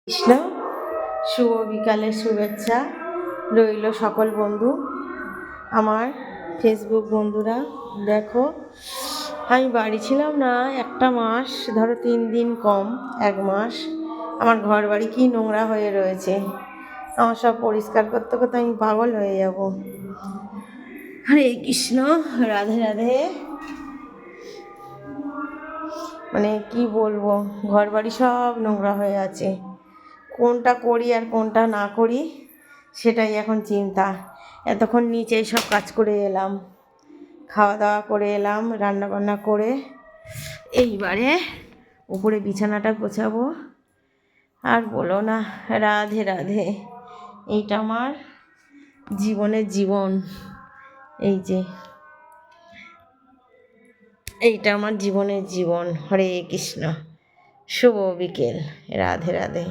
কৃষ্ণ। শুভ বিকালের শুভেচ্ছা রইল সকল বন্ধু, আমার ফেসবুক বন্ধুরা। দেখো, আমি বাড়ি ছিলাম না একটা মাস, ধরো 3 দিন কম 1 মাস। আমার ঘর বাড়ি কি নোংরা হয়ে রয়েছে, আমার সব পরিষ্কার করতে করতে আমি পাগল হয়ে যাব। হরে কৃষ্ণ, রাধে রাধে। মানে কি বলবো, ঘর বাড়ি সব নোংরা হয়ে আছে। কোনটা করি আর কোনটা না করি সেটাই এখন চিন্তা। এতক্ষণ নিচেই সব কাজ করে এলাম, খাওয়া দাওয়া করে এলাম, রান্না বান্না করে এইবারে উপরে বিছানাটা গোছাবো। আর বলো না, রাধে রাধে। এইটা আমার জীবনের জীবন। এই যে এইটা আমার জীবনের জীবন। হরে কৃষ্ণ, শুভ বিকেল, রাধে রাধে।